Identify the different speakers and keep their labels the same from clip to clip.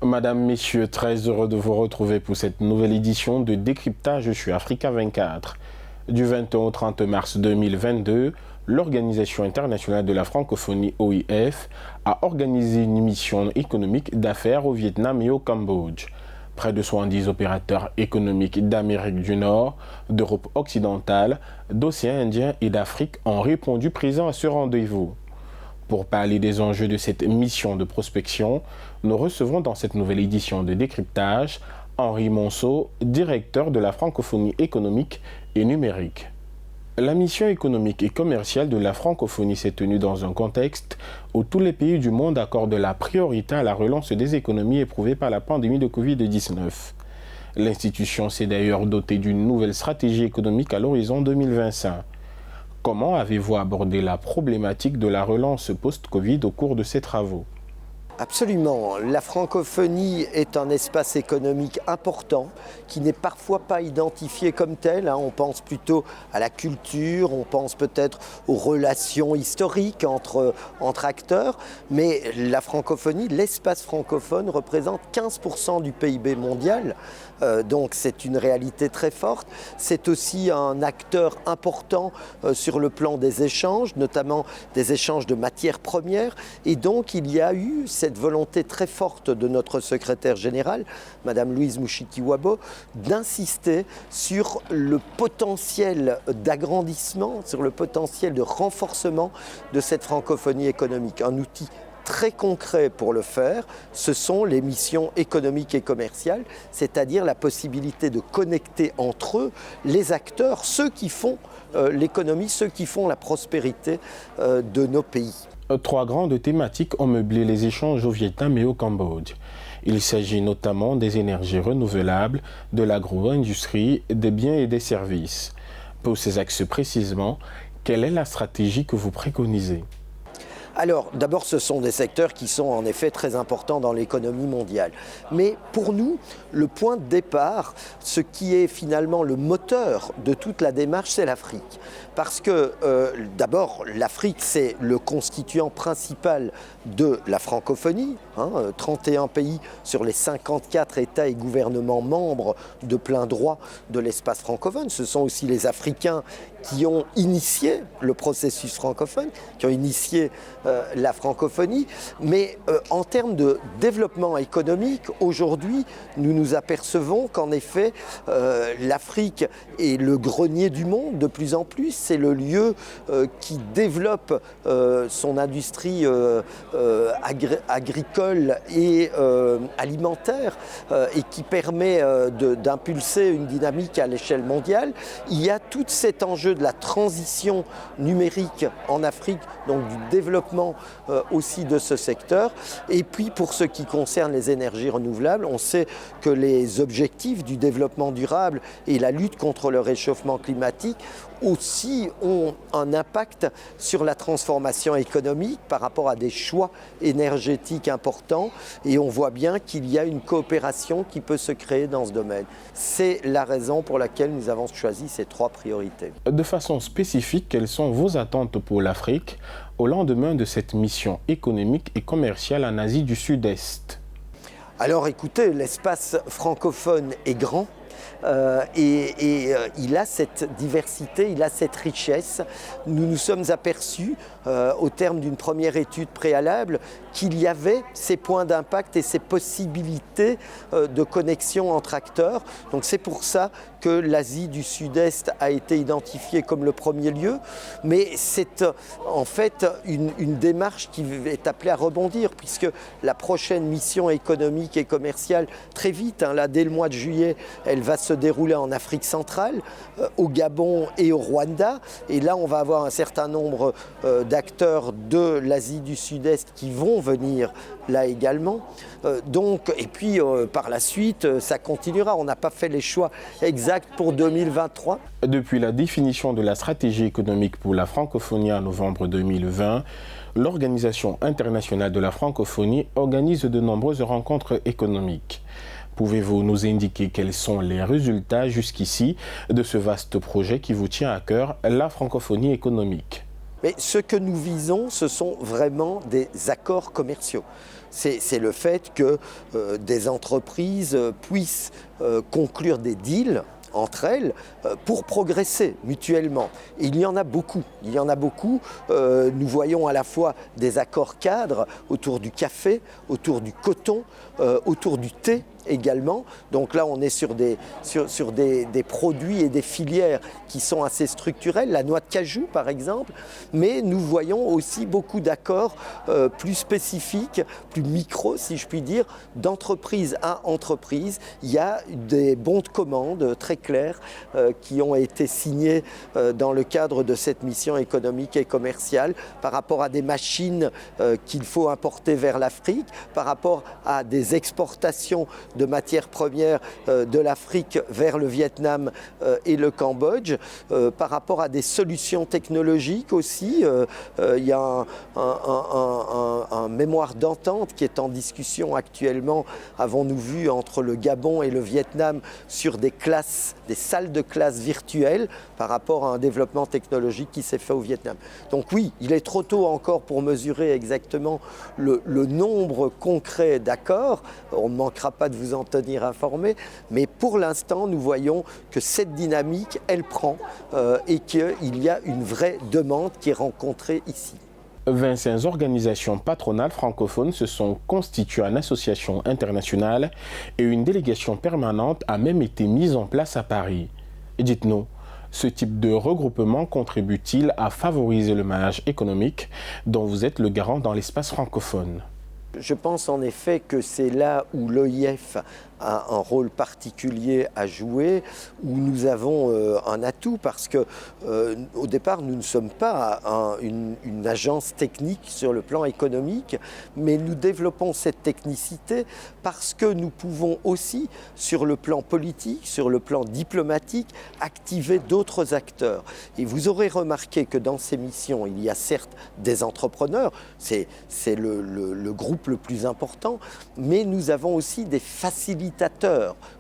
Speaker 1: Madame, Messieurs, très heureux de vous retrouver pour cette nouvelle édition de Décryptage sur Africa 24. Du 21 au 30 mars 2022, l'Organisation internationale de la francophonie OIF a organisé une mission économique d'affaires au Vietnam et au Cambodge. Près de 70 opérateurs économiques d'Amérique du Nord, d'Europe occidentale, d'Océan Indien et d'Afrique ont répondu présents à ce rendez-vous. Pour parler des enjeux de cette mission de prospection, nous recevrons dans cette nouvelle édition de Décryptage Henri Monceau, directeur de la francophonie économique et numérique. La mission économique et commerciale de la francophonie s'est tenue dans un contexte où tous les pays du monde accordent la priorité à la relance des économies éprouvées par la pandémie de Covid-19. L'institution s'est d'ailleurs dotée d'une nouvelle stratégie économique à l'horizon 2025. Comment avez-vous abordé la problématique de la relance post-Covid au cours de ces travaux ?
Speaker 2: Absolument. La francophonie est un espace économique important qui n'est parfois pas identifié comme tel. On pense plutôt à la culture, on pense peut-être aux relations historiques entre acteurs. Mais la francophonie, l'espace francophone représente 15% du PIB mondial. Donc c'est une réalité très forte. C'est aussi un acteur important sur le plan des échanges, notamment des échanges de matières premières. Et donc il y a eu cette volonté très forte de notre secrétaire générale, Madame Louise Mushikiwabo, d'insister sur le potentiel d'agrandissement, sur le potentiel de renforcement de cette francophonie économique. Un outil très concret pour le faire, ce sont les missions économiques et commerciales, c'est-à-dire la possibilité de connecter entre eux les acteurs, ceux qui font l'économie, ceux qui font la prospérité de nos pays.
Speaker 1: Trois grandes thématiques ont meublé les échanges au Vietnam et au Cambodge. Il s'agit notamment des énergies renouvelables, de l'agro-industrie, des biens et des services. Pour ces axes précisément, quelle est la stratégie que vous préconisez ?
Speaker 2: Alors, d'abord, ce sont des secteurs qui sont en effet très importants dans l'économie mondiale. Mais pour nous, le point de départ, ce qui est finalement le moteur de toute la démarche, c'est l'Afrique. Parce que, d'abord, l'Afrique, c'est le constituant principal de la francophonie. 31 pays sur les 54 États et gouvernements membres de plein droit de l'espace francophone. Ce sont aussi les Africains qui ont initié le processus francophone, qui ont initié la francophonie. Mais en termes de développement économique, aujourd'hui, nous nous apercevons qu'en effet, l'Afrique est le grenier du monde de plus en plus. C'est le lieu qui développe son industrie agricole et alimentaire et qui permet d'impulser une dynamique à l'échelle mondiale. Il y a tout cet enjeu de la transition numérique en Afrique, donc du développement aussi de ce secteur. Et puis pour ce qui concerne les énergies renouvelables, on sait que les objectifs du développement durable et la lutte contre le réchauffement climatique aussi ont un impact sur la transformation économique par rapport à des choix énergétiques importants et on voit bien qu'il y a une coopération qui peut se créer dans ce domaine. C'est la raison pour laquelle nous avons choisi ces trois priorités.
Speaker 1: De façon spécifique, quelles sont vos attentes pour l'Afrique au lendemain de cette mission économique et commerciale en Asie du Sud-Est ?
Speaker 2: Alors écoutez, l'espace francophone est grand. Il a cette diversité, il a cette richesse. Nous nous sommes aperçus, au terme d'une première étude préalable, qu'il y avait ces points d'impact et ces possibilités de connexion entre acteurs. Donc c'est pour ça que l'Asie du Sud-Est a été identifiée comme le premier lieu. Mais c'est en fait une démarche qui est appelée à rebondir, puisque la prochaine mission économique et commerciale, très vite, là dès le mois de juillet, elle va se dérouler en Afrique centrale, au Gabon et au Rwanda. Et là, on va avoir un certain nombre d'acteurs de l'Asie du Sud-Est qui vont venir là également. Et puis par la suite, ça continuera. On n'a pas fait les choix exacts pour 2023.
Speaker 1: Depuis la définition de la stratégie économique pour la francophonie en novembre 2020, l'Organisation internationale de la francophonie organise de nombreuses rencontres économiques. Pouvez-vous nous indiquer quels sont les résultats jusqu'ici de ce vaste projet qui vous tient à cœur, la francophonie économique ?
Speaker 2: Mais ce que nous visons, ce sont vraiment des accords commerciaux. c'est le fait que des entreprises puissent conclure des deals entre elles pour progresser mutuellement. Et il y en a beaucoup. Nous voyons à la fois des accords cadres autour du café, autour du coton, autour du thé également. Donc là, on est sur des produits et des filières qui sont assez structurelles, la noix de cajou par exemple, mais nous voyons aussi beaucoup d'accords plus spécifiques, plus micro si je puis dire, d'entreprise à entreprise. Il y a des bons de commande très clairs qui ont été signés dans le cadre de cette mission économique et commerciale par rapport à des machines qu'il faut importer vers l'Afrique, par rapport à des exportations de matières premières de l'Afrique vers le Vietnam et le Cambodge, par rapport à des solutions technologiques aussi. Il y a un mémoire d'entente qui est en discussion actuellement, avons-nous vu, entre le Gabon et le Vietnam sur des salles de classe virtuelles par rapport à un développement technologique qui s'est fait au Vietnam. Donc oui, il est trop tôt encore pour mesurer exactement le nombre concret d'accords. On ne manquera pas de vous en tenir informé, mais pour l'instant, nous voyons que cette dynamique, elle prend et qu'il y a une vraie demande qui est rencontrée ici.
Speaker 1: 25 organisations patronales francophones se sont constituées en association internationale et une délégation permanente a même été mise en place à Paris. Dites-nous, ce type de regroupement contribue-t-il à favoriser le maillage économique dont vous êtes le garant dans l'espace francophone ?
Speaker 2: Je pense en effet que c'est là où l'OIF a un rôle particulier à jouer, où nous avons un atout parce que au départ nous ne sommes pas une agence technique sur le plan économique, mais nous développons cette technicité parce que nous pouvons aussi sur le plan politique, sur le plan diplomatique, activer d'autres acteurs. Et vous aurez remarqué que dans ces missions, il y a certes des entrepreneurs, c'est le groupe le plus important, mais nous avons aussi des facilitateurs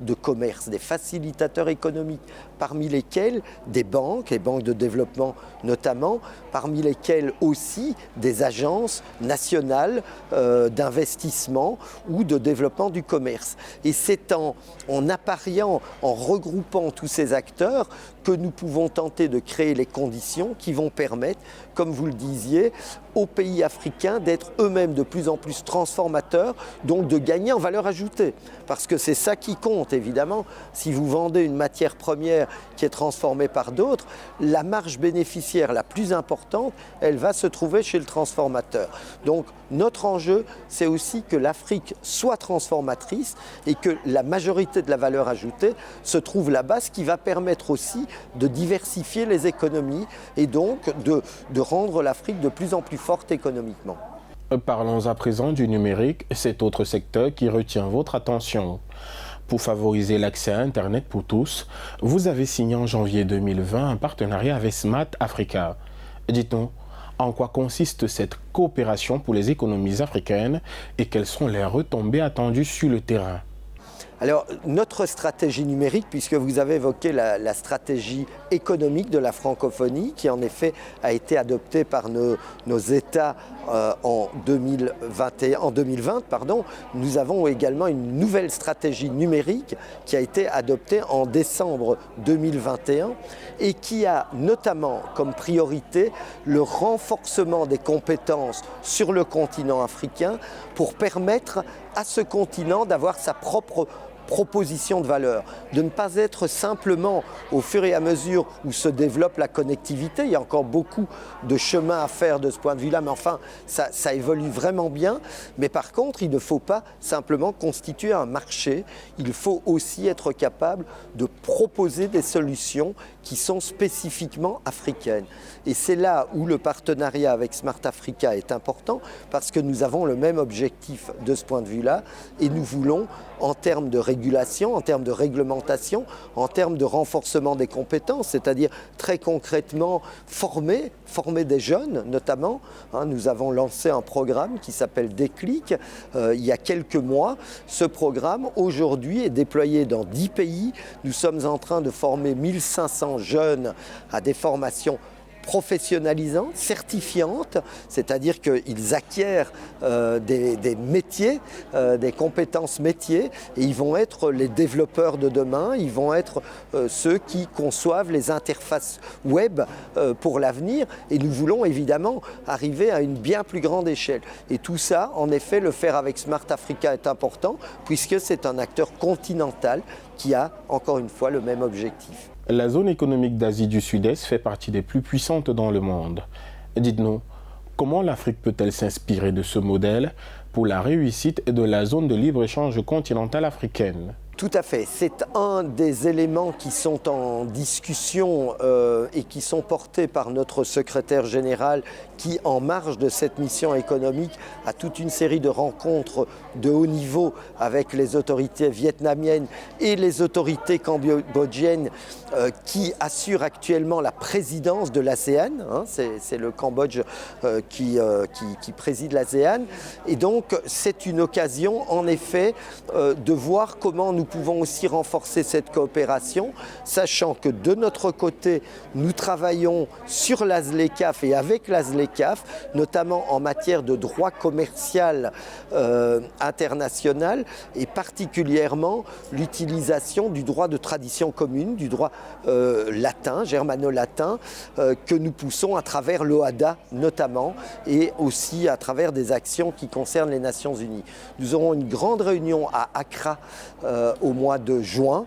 Speaker 2: de commerce, des facilitateurs économiques, parmi lesquels des banques, les banques de développement notamment, parmi lesquelles aussi des agences nationales d'investissement ou de développement du commerce. Et c'est en appariant, en regroupant tous ces acteurs que nous pouvons tenter de créer les conditions qui vont permettre, comme vous le disiez, aux pays africains d'être eux-mêmes de plus en plus transformateurs, donc de gagner en valeur ajoutée. Parce que c'est ça qui compte, évidemment. Si vous vendez une matière première qui est transformée par d'autres, la marge bénéficiaire la plus importante, elle va se trouver chez le transformateur. Donc notre enjeu, c'est aussi que l'Afrique soit transformatrice et que la majorité de la valeur ajoutée se trouve là-bas, ce qui va permettre aussi de diversifier les économies et donc de rendre l'Afrique de plus en plus forte économiquement.
Speaker 1: Parlons à présent du numérique, cet autre secteur qui retient votre attention. Pour favoriser l'accès à Internet pour tous, vous avez signé en janvier 2020 un partenariat avec Smart Africa. Dites-nous, en quoi consiste cette coopération pour les économies africaines et quelles sont les retombées attendues sur le terrain ?
Speaker 2: Alors, notre stratégie numérique, puisque vous avez évoqué la stratégie économique de la francophonie, qui en effet a été adoptée par nos États en 2020, nous avons également une nouvelle stratégie numérique qui a été adoptée en décembre 2021 et qui a notamment comme priorité le renforcement des compétences sur le continent africain pour permettre à ce continent d'avoir sa propre proposition de valeur, de ne pas être simplement au fur et à mesure où se développe la connectivité. Il y a encore beaucoup de chemin à faire de ce point de vue-là, mais enfin, ça évolue vraiment bien. Mais par contre, il ne faut pas simplement constituer un marché, il faut aussi être capable de proposer des solutions qui sont spécifiquement africaines. Et c'est là où le partenariat avec Smart Africa est important, parce que nous avons le même objectif de ce point de vue-là, et nous voulons, en termes de régulation, en termes de réglementation, en termes de renforcement des compétences, c'est-à-dire très concrètement former des jeunes notamment. Nous avons lancé un programme qui s'appelle Déclic il y a quelques mois. Ce programme aujourd'hui est déployé dans 10 pays. Nous sommes en train de former 1500 jeunes à des formations professionnalisantes, certifiantes, c'est-à-dire qu'ils acquièrent des métiers, des compétences métiers, et ils vont être les développeurs de demain, ils vont être ceux qui conçoivent les interfaces web pour l'avenir, et nous voulons évidemment arriver à une bien plus grande échelle. Et tout ça, en effet, le faire avec Smart Africa est important, puisque c'est un acteur continental qui a, encore une fois, le même objectif.
Speaker 1: La zone économique d'Asie du Sud-Est fait partie des plus puissantes dans le monde. Dites-nous, comment l'Afrique peut-elle s'inspirer de ce modèle pour la réussite de la zone de libre-échange continentale africaine ?
Speaker 2: Tout à fait. C'est un des éléments qui sont en discussion et qui sont portés par notre secrétaire général qui, en marge de cette mission économique, a toute une série de rencontres de haut niveau avec les autorités vietnamiennes et les autorités cambodgiennes qui assurent actuellement la présidence de l'ASEAN. C'est le Cambodge qui préside l'ASEAN. Et donc, c'est une occasion, en effet, de voir comment nous pouvons aussi renforcer cette coopération, sachant que de notre côté, nous travaillons sur l'ASLECAF et avec l'ASLECAF, notamment en matière de droit commercial international et particulièrement l'utilisation du droit de tradition commune, du droit latin, germano-latin, que nous poussons à travers l'OHADA notamment et aussi à travers des actions qui concernent les Nations Unies. Nous aurons une grande réunion à Accra au mois de juin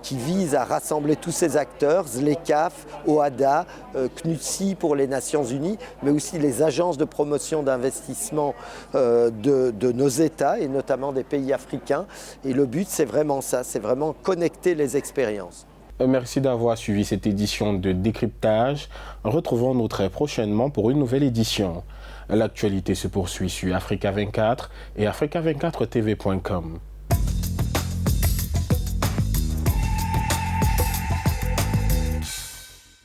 Speaker 2: qui vise à rassembler tous ces acteurs, ZLECAf, OHADA, CNUTSI pour les Nations Unies, mais aussi les agences de promotion d'investissement de nos États et notamment des pays africains. Et le but, c'est vraiment ça, c'est vraiment connecter les expériences.
Speaker 1: Merci d'avoir suivi cette édition de Décryptage. Retrouvons-nous très prochainement pour une nouvelle édition. L'actualité se poursuit sur Africa 24 et africa24tv.com.